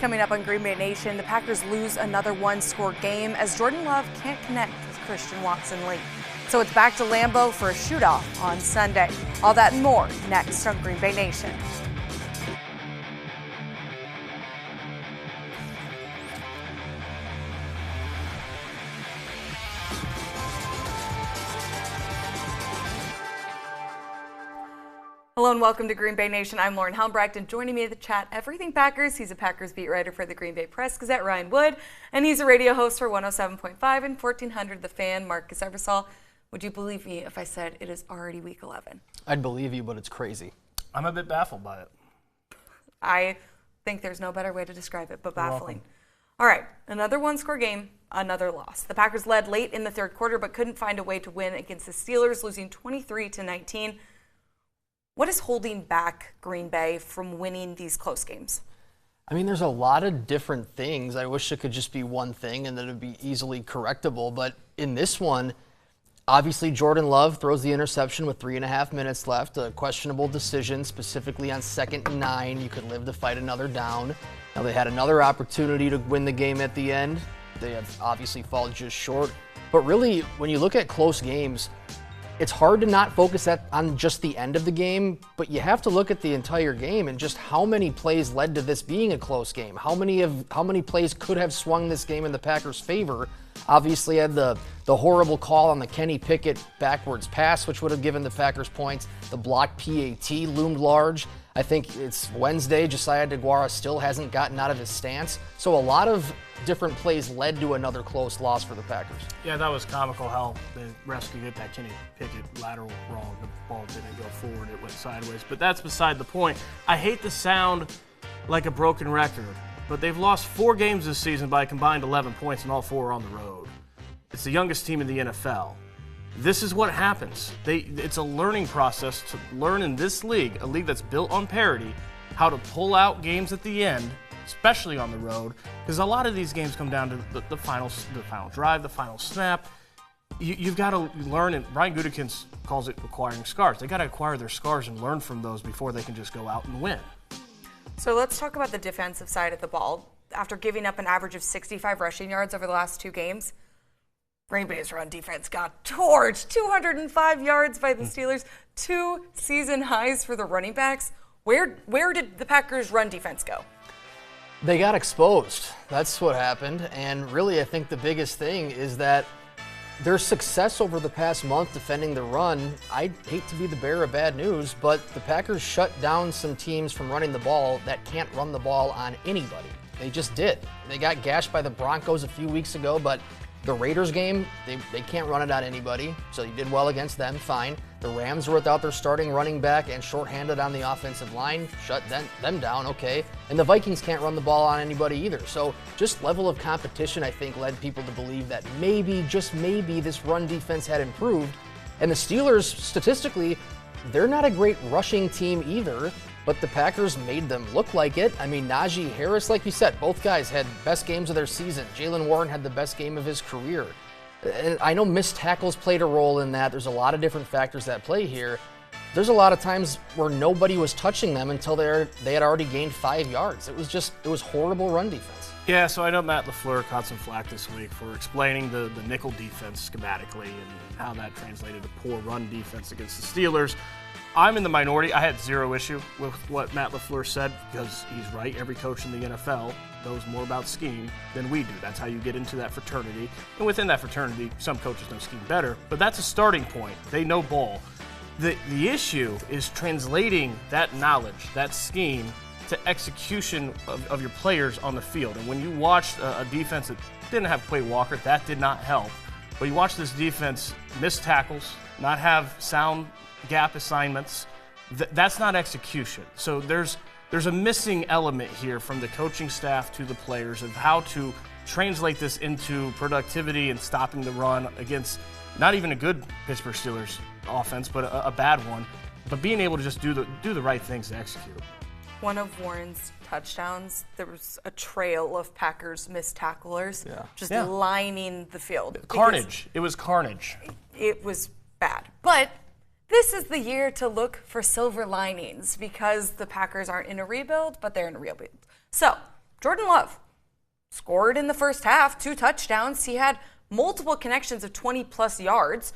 Coming up on Green Bay Nation, the Packers lose another one-score game as Jordan Love can't connect with Christian Watson-Lee. So it's back to Lambeau for a shoot-off on Sunday. All that and more next on Green Bay Nation. Hello and welcome to Green Bay Nation. I'm Lauren Helmbrecht, and joining me at the chat, everything Packers. He's a Packers beat writer for the Green Bay Press-Gazette, Ryan Wood, and he's a radio host for 107.5 and 1400 The Fan, Marcus Eversole. Would you believe me if I said it is already week 11? I'd believe you, but it's crazy. I'm a bit baffled by it. I think there's no better way to describe it but baffling. All right, another one-score game, another loss. The Packers led late in the third quarter but couldn't find a way to win against the Steelers, losing 23-19. What is holding back Green Bay from winning these close games? I mean, there's a lot of different things. I wish it could just be one thing and that it would be easily correctable. But in this one, obviously Jordan Love throws the interception with 3.5 minutes left. A questionable decision, specifically on 2nd and 9. You could live to fight another down. Now they had another opportunity to win the game at the end. They have obviously fallen just short. But really, when you look at close games, it's hard to not focus on just the end of the game, but you have to look at the entire game and just how many plays led to this being a close game. How many plays could have swung this game in the Packers' favor? Obviously had the horrible call on the Kenny Pickett backwards pass, which would have given the Packers points. The blocked PAT loomed large. I think it's Wednesday. Josiah DeGuara still hasn't gotten out of his stance. So a lot of different plays led to another close loss for the Packers. Yeah, that was comical how the rescue hit that Kenny Pickett lateral wrong. The ball didn't go forward, it went sideways. But that's beside the point. I hate to sound like a broken record, but they've lost 4 games this season by a combined 11 points, and all 4 are on the road. It's the youngest team in the NFL. This is what happens. It's a learning process to learn in this league, a league that's built on parity, how to pull out games at the end, especially on the road, because a lot of these games come down to the final drive, the final snap. You've got to learn, and Brian Gutekunst calls it acquiring scars. They got to acquire their scars and learn from those before they can just go out and win. So let's talk about the defensive side of the ball. After giving up an average of 65 rushing yards over the last 2 games, Green Bay's run defense got torched. 205 yards by the Steelers, 2 season highs for the running backs. Where did the Packers' run defense go? They got exposed. That's what happened. And really, I think the biggest thing is that their success over the past month defending the run, I hate to be the bearer of bad news, but the Packers shut down some teams from running the ball that can't run the ball on anybody. They just did. They got gashed by the Broncos a few weeks ago, but the Raiders game, they can't run it on anybody, so you did well against them, fine. The Rams were without their starting running back and shorthanded on the offensive line, shut them down, okay. And the Vikings can't run the ball on anybody either. So just level of competition, I think, led people to believe that maybe, just maybe, this run defense had improved. And the Steelers, statistically, they're not a great rushing team either, but the Packers made them look like it. I mean, Najee Harris, like you said, both guys had best games of their season. Jaylen Warren had the best game of his career. And I know missed tackles played a role in that. There's a lot of different factors that play here. There's a lot of times where nobody was touching them until they had already gained 5 yards. It was horrible run defense. Yeah, so I know Matt LaFleur caught some flack this week for explaining the nickel defense schematically and how that translated to poor run defense against the Steelers. I'm in the minority. I had 0 issue with what Matt LaFleur said because he's right. Every coach in the NFL knows more about scheme than we do. That's how you get into that fraternity. And within that fraternity, some coaches know scheme better, but that's a starting point. They know ball. The issue is translating that knowledge, that scheme, to execution of your players on the field. And when you watch a defense that didn't have Quay Walker, that did not help. But you watch this defense miss tackles, not have sound gap assignments. That's not execution. So there's a missing element here from the coaching staff to the players of how to translate this into productivity and stopping the run against not even a good Pittsburgh Steelers offense, but a bad one. But being able to just do the right things to execute. One of Warren's touchdowns, there was a trail of Packers missed tacklers lining the field. Carnage. It was carnage. It was bad. But this is the year to look for silver linings because the Packers aren't in a rebuild, but they're in a rebuild. So, Jordan Love scored in the first half, 2 touchdowns. He had multiple connections of 20-plus yards.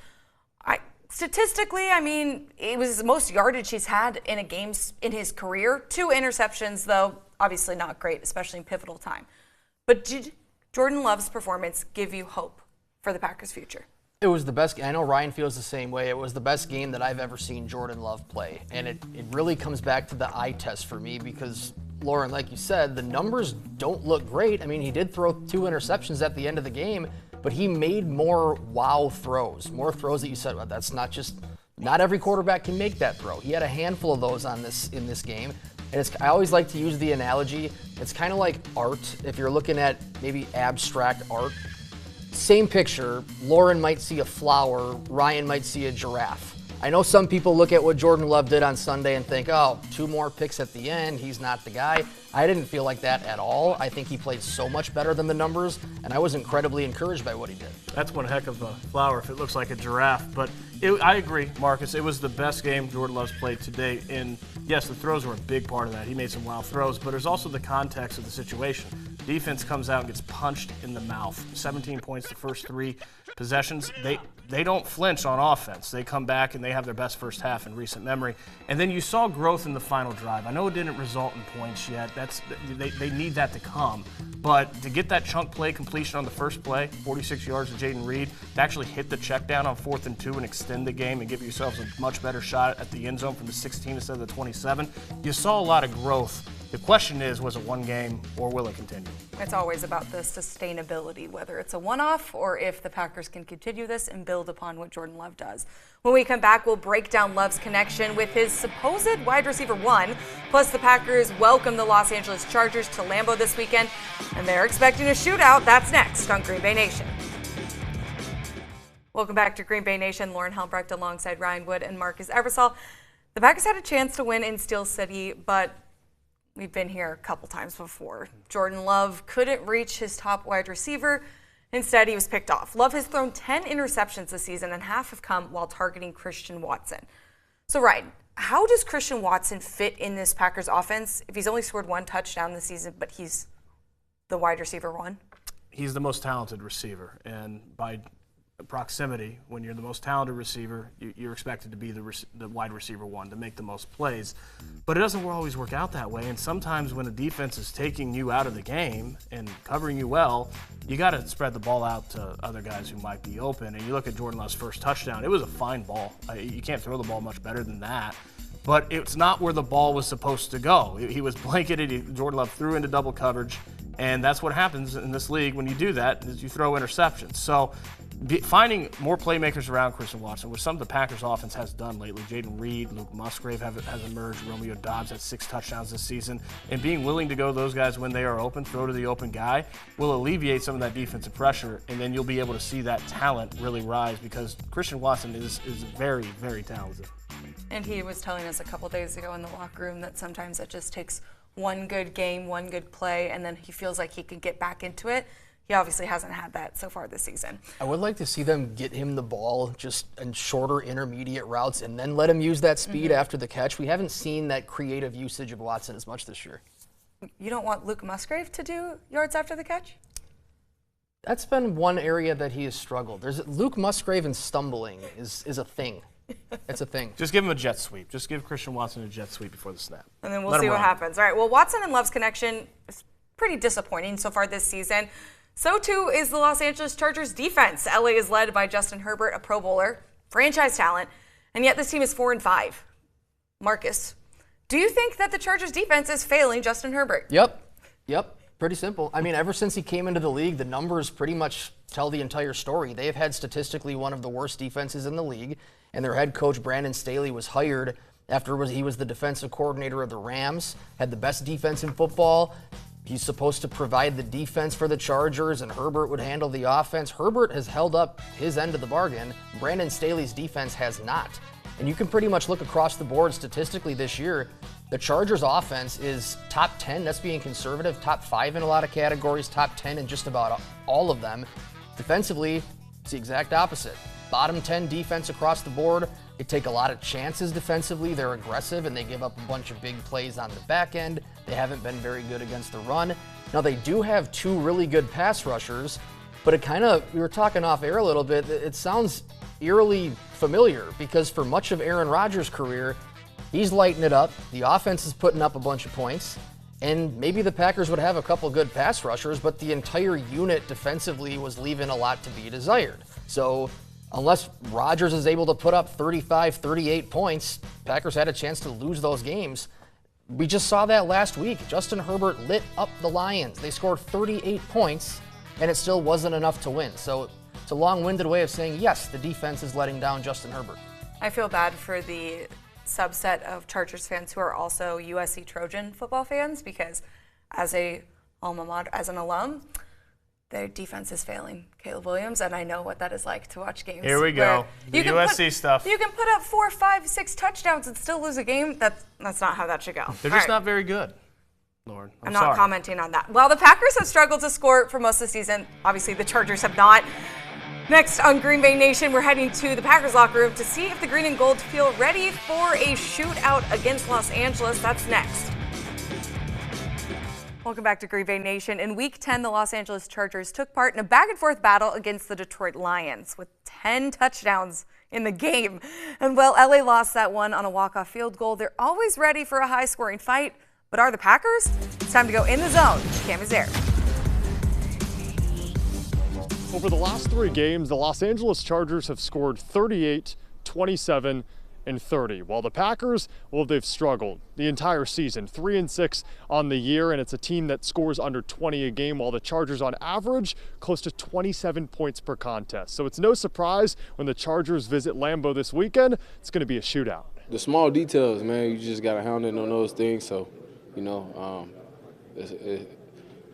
Statistically, I mean, it was the most yardage he's had in a game in his career. 2 interceptions, though, obviously not great, especially in pivotal time. But did Jordan Love's performance give you hope for the Packers' future? It was the best. I know Ryan feels the same way. It was the best game that I've ever seen Jordan Love play. And it really comes back to the eye test for me because, Lauren, like you said, the numbers don't look great. I mean, he did throw 2 interceptions at the end of the game, but he made more wow throws, more throws that you said, well, that's not every quarterback can make that throw. He had a handful of those in this game. And I always like to use the analogy, it's kind of like art. If you're looking at maybe abstract art, same picture, Lauren might see a flower, Ryan might see a giraffe. I know some people look at what Jordan Love did on Sunday and think, oh, 2 more picks at the end, he's not the guy. I didn't feel like that at all. I think he played so much better than the numbers, and I was incredibly encouraged by what he did. That's one heck of a flower if it looks like a giraffe. But I agree, Marcus. It was the best game Jordan Love's played to date. And yes, the throws were a big part of that. He made some wild throws, but there's also the context of the situation. Defense comes out and gets punched in the mouth. 17 points the first 3 possessions. They don't flinch on offense. They come back and they have their best first half in recent memory. And then you saw growth in the final drive. I know it didn't result in points yet. They need that to come. But to get that chunk play completion on the first play, 46 yards to Jaden Reed, to actually hit the check down on 4th and 2 and extend the game and give yourselves a much better shot at the end zone from the 16 instead of the 27, you saw a lot of growth. The question is, was it one game or will it continue? It's always about the sustainability, whether it's a one-off or if the Packers can continue this and build upon what Jordan Love does. When we come back, we'll break down Love's connection with his supposed wide receiver 1. Plus, the Packers welcome the Los Angeles Chargers to Lambeau this weekend, and they're expecting a shootout. That's next on Green Bay Nation. Welcome back to Green Bay Nation. Lauren Helmbrecht alongside Ryan Wood and Marcus Eversole. The Packers had a chance to win in Steel City, but we've been here a couple times before. Jordan Love couldn't reach his top wide receiver. Instead, he was picked off. Love has thrown 10 interceptions this season, and half have come while targeting Christian Watson. So, Ryan, how does Christian Watson fit in this Packers offense if he's only scored 1 touchdown this season, but he's the wide receiver 1? He's the most talented receiver, and by proximity, when you're the most talented receiver, you're expected to be the wide receiver 1 to make the most plays. But it doesn't always work out that way, and sometimes when a defense is taking you out of the game and covering you well, you got to spread the ball out to other guys who might be open. And you look at Jordan Love's first touchdown, it was a fine ball. You can't throw the ball much better than that. But it's not where the ball was supposed to go. He was blanketed. Jordan Love threw into double coverage, and that's what happens in this league when you do that, is you throw interceptions. So finding more playmakers around Christian Watson, which some of the Packers offense has done lately. Jaden Reed, Luke Musgrave has emerged. Romeo Doubs had 6 touchdowns this season. And being willing to go to those guys when they are open, throw to the open guy, will alleviate some of that defensive pressure. And then you'll be able to see that talent really rise because Christian Watson is very, very talented. And he was telling us a couple days ago in the locker room that sometimes it just takes one good game, one good play, and then he feels like he can get back into it. He obviously hasn't had that so far this season. I would like to see them get him the ball just in shorter intermediate routes and then let him use that speed after the catch. We haven't seen that creative usage of Watson as much this year. You don't want Luke Musgrave to do yards after the catch? That's been one area that he has struggled. Luke Musgrave and stumbling is a thing. It's a thing. Just give him a jet sweep. Just give Christian Watson a jet sweep before the snap. And then we'll see what happens. All right, well, Watson and Love's connection is pretty disappointing so far this season. So too is the Los Angeles Chargers defense. LA is led by Justin Herbert, a Pro Bowler, franchise talent, and yet this team is 4-5. Marcus, do you think that the Chargers defense is failing Justin Herbert? Yep. Pretty simple. I mean, ever since he came into the league, the numbers pretty much tell the entire story. They have had statistically one of the worst defenses in the league, and their head coach, Brandon Staley, was hired after he was the defensive coordinator of the Rams, had the best defense in football. He's supposed to provide the defense for the Chargers, and Herbert would handle the offense. Herbert has held up his end of the bargain. Brandon Staley's defense has not. And you can pretty much look across the board statistically this year. The Chargers offense is top 10, that's being conservative, top 5 in a lot of categories, top 10 in just about all of them. Defensively, it's the exact opposite. Bottom 10 defense across the board. They take a lot of chances defensively. They're aggressive, and they give up a bunch of big plays on the back end. They haven't been very good against the run. Now, they do have 2 really good pass rushers, but we were talking off air a little bit, it sounds eerily familiar because for much of Aaron Rodgers' career, he's lighting it up. The offense is putting up a bunch of points. And maybe the Packers would have a couple good pass rushers, but the entire unit defensively was leaving a lot to be desired. So unless Rodgers is able to put up 35, 38 points, Packers had a chance to lose those games. We just saw that last week. Justin Herbert lit up the Lions. They scored 38 points, and it still wasn't enough to win. So it's a long-winded way of saying, yes, the defense is letting down Justin Herbert. I feel bad for the subset of Chargers fans who are also USC Trojan football fans because as an alum, their defense is failing Caleb Williams, and I know what that is like to watch games. Here we go. The USC stuff. You can put up 4, 5, 6 touchdowns and still lose a game. That's not how that should go. They're just not very good, Lauren. I'm not commenting on that. While the Packers have struggled to score for most of the season, obviously the Chargers have not. Next on Green Bay Nation, we're heading to the Packers locker room to see if the green and gold feel ready for a shootout against Los Angeles. That's next. Welcome back to Green Bay Nation. In Week 10, the Los Angeles Chargers took part in a back-and-forth battle against the Detroit Lions with 10 touchdowns in the game. And while LA lost that one on a walk-off field goal, they're always ready for a high-scoring fight. But are the Packers? It's time to go in the zone. Cam is there. Over the last 3 games, the Los Angeles Chargers have scored 38, 27, and 30. While the Packers, well, they've struggled the entire season, 3-6 on the year, and it's a team that scores under 20 a game, while the Chargers on average close to 27 points per contest. So it's no surprise when the Chargers visit Lambeau this weekend, it's going to be a shootout. The small details, man, you just got to hound in on those things. So,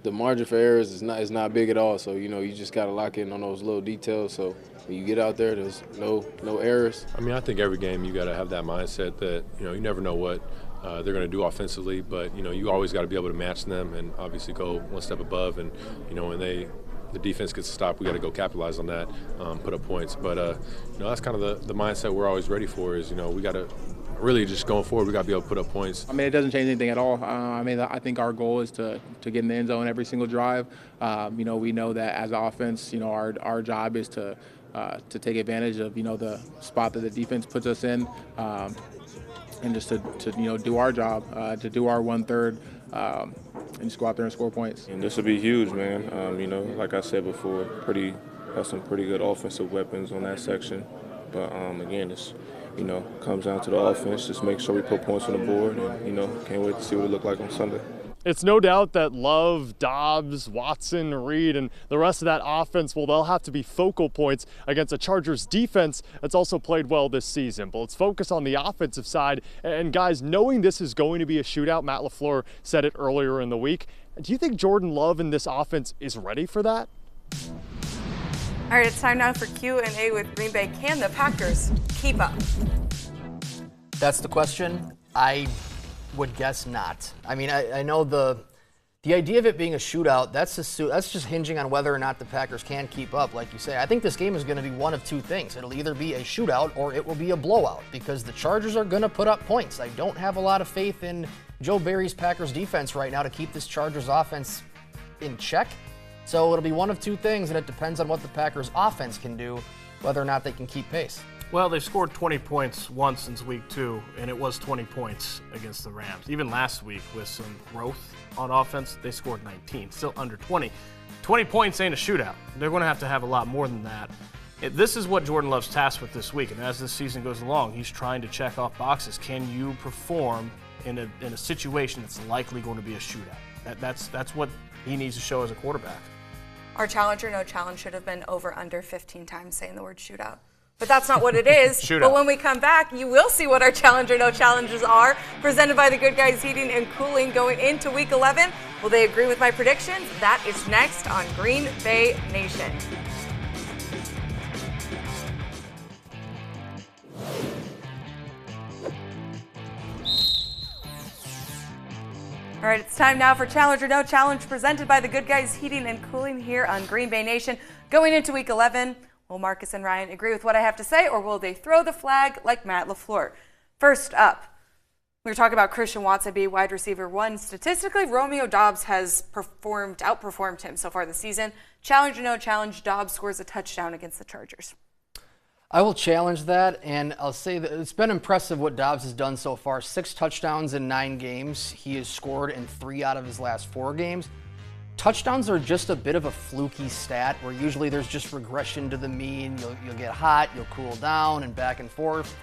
the margin for errors is not big at all. So, you just got to lock in on those little details. So when you get out there, there's no errors. I mean, I think every game you got to have that mindset that, you never know what they're going to do offensively, but, you always got to be able to match them and obviously go one step above. And, when the defense gets a stop, we got to go capitalize on that, put up points. But, that's kind of the mindset we're always ready for is, we got to really just going forward, we got to be able to put up points. I mean, it doesn't change anything at all. I think our goal is to get in the end zone every single drive. We know that as an offense, our job is to take advantage of, the spot that the defense puts us in, and just to do our job, to do our 1/3, and just go out there and score points. And this will be huge, man. Like I said before, have some pretty good offensive weapons on that section. But again, it's comes down to the offense. Just make sure we put points on the board, and can't wait to see what it look like on Sunday. It's no doubt that Love, Dobbs, Watson, Reed, and the rest of that offense, well, they'll have to be focal points against a Chargers defense that's also played well this season. But let's focus on the offensive side. And guys, knowing this is going to be a shootout, Matt LaFleur said it earlier in the week. Do you think Jordan Love in this offense is ready for that? All right, it's time now for Q&A with Green Bay. Can the Packers keep up? That's the question. I would guess not. I mean, I know the idea of it being a shootout, that's just hinging on whether or not the Packers can keep up, like you say. I think this game is going to be one of 2 things. It'll either be a shootout or it will be a blowout because the Chargers are going to put up points. I don't have a lot of faith in Joe Barry's Packers defense right now to keep this Chargers offense in check. So it'll be one of 2 things, and it depends on what the Packers offense can do, whether or not they can keep pace. Well, they've scored 20 points once since week 2, and it was 20 points against the Rams. Even last week with some growth on offense, they scored 19, still under 20. 20 points ain't a shootout. They're going to have a lot more than that. This is what Jordan Love's tasked with this week, and as this season goes along, he's trying to check off boxes. Can you perform in a situation that's likely going to be a shootout? That's what he needs to show as a quarterback. Our challenge or no challenge should have been over under 15 times saying the word shootout. But that's not what it is. But when we come back, you will see what our challenge or no challenges are, presented by the Good Guys Heating and Cooling going into Week 11. Will they agree with my predictions? That is next on Green Bay Nation. All right, it's time now for Challenge or No Challenge, presented by the Good Guys Heating and Cooling here on Green Bay Nation. Going into Week 11, will Marcus and Ryan agree with what I have to say, or will they throw the flag like Matt LaFleur? First up, We were talking about Christian Watson being wide receiver 1. Statistically, Romeo Doubs has outperformed him so far this season. Challenge or no challenge, Doubs scores a touchdown against the Chargers. I will challenge that, and I'll say that it's been impressive what Doubs has done so far. 6 touchdowns in 9 games. He has scored in 3 out of his last 4 games. Touchdowns are just a bit of a fluky stat where usually there's just regression to the mean. You'll get hot, you'll cool down, and back and forth.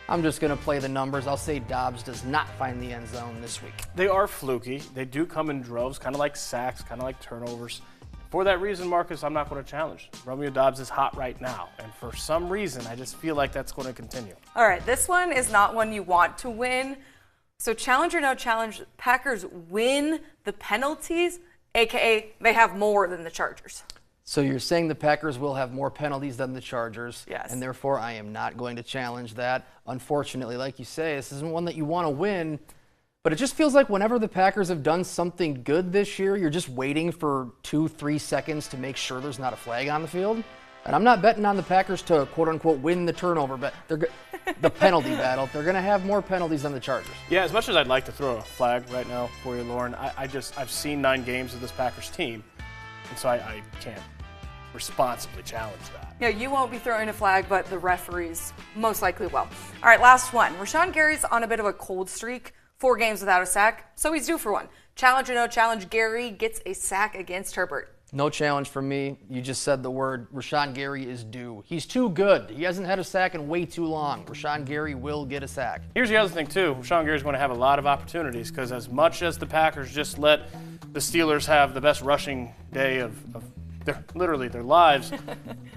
I'm just going to play the numbers. I'll say Doubs does not find the end zone this week. They are fluky. They do come in droves, kind of like sacks, kind of like turnovers. For that reason, Marcus, I'm not going to challenge. Romeo Doubs is hot right now, and for some reason, I just feel like that's going to continue. All right, this one is not one you want to win. So challenge or no challenge, Packers win the penalties, a.k.a. they have more than the Chargers. So you're saying the Packers will have more penalties than the Chargers. Yes. And therefore, I am not going to challenge that. Unfortunately, like you say, this isn't one that you want to win. But it just feels like whenever the Packers have done something good this year, you're just waiting for 2-3 seconds to make sure there's not a flag on the field. And I'm not betting on the Packers to, quote-unquote, win the turnover, but the penalty battle. They're going to have more penalties than the Chargers. Yeah, as much as I'd like to throw a flag right now for you, Lauren, I've seen 9 games of this Packers team, and so I can't responsibly challenge that. Yeah, you won't be throwing a flag, but the referees most likely will. All right, last one. Rashawn Gary's on a bit of a cold streak, 4 games without a sack, so he's due for one. Challenge or no challenge, Gary gets a sack against Herbert. No challenge from me. You just said the word. Rashawn Gary is due. He's too good. He hasn't had a sack in way too long. Rashawn Gary will get a sack. Here's the other thing, too. Rashawn Gary's going to have a lot of opportunities because as much as the Packers just let the Steelers have the best rushing day of literally their lives,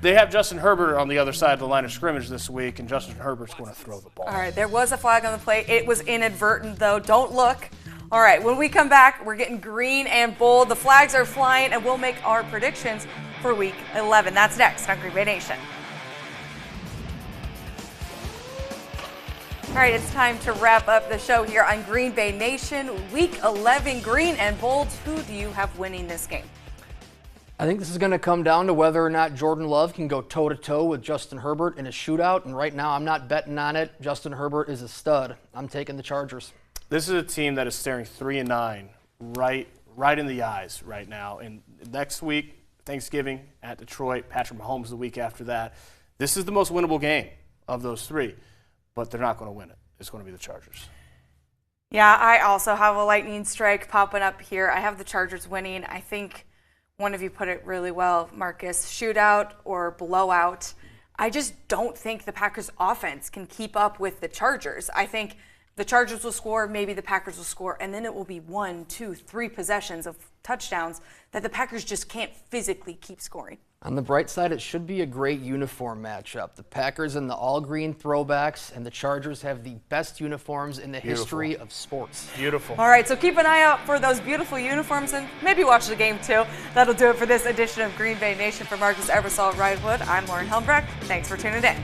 they have Justin Herbert on the other side of the line of scrimmage this week, and Justin Herbert's going to throw the ball. All right, there was a flag on the play. It was inadvertent, though. Don't look. All right, when we come back, we're getting green and bold. The flags are flying, and we'll make our predictions for Week 11. That's next on Green Bay Nation. All right, it's time to wrap up the show here on Green Bay Nation. Week 11, green and bold. Who do you have winning this game? I think this is going to come down to whether or not Jordan Love can go toe-to-toe with Justin Herbert in a shootout, and right now I'm not betting on it. Justin Herbert is a stud. I'm taking the Chargers. This is a team that is staring 3-9 right in the eyes right now. And next week, Thanksgiving at Detroit, Patrick Mahomes the week after that. This is the most winnable game of those 3, but they're not going to win it. It's going to be the Chargers. Yeah, I also have a lightning strike popping up here. I have the Chargers winning. I think one of you put it really well, Marcus, shootout or blowout. I just don't think the Packers offense can keep up with the Chargers. I think the Chargers will score, maybe the Packers will score, and then it will be 1, 2, 3 possessions of touchdowns that the Packers just can't physically keep scoring. On the bright side, it should be a great uniform matchup. The Packers in the all-green throwbacks, and the Chargers have the best uniforms in the history of sports. Beautiful. All right, so keep an eye out for those beautiful uniforms and maybe watch the game too. That'll do it for this edition of Green Bay Nation. For Marcus Eversole, Ryan Wood, I'm Lauren Helmbrecht. Thanks for tuning in.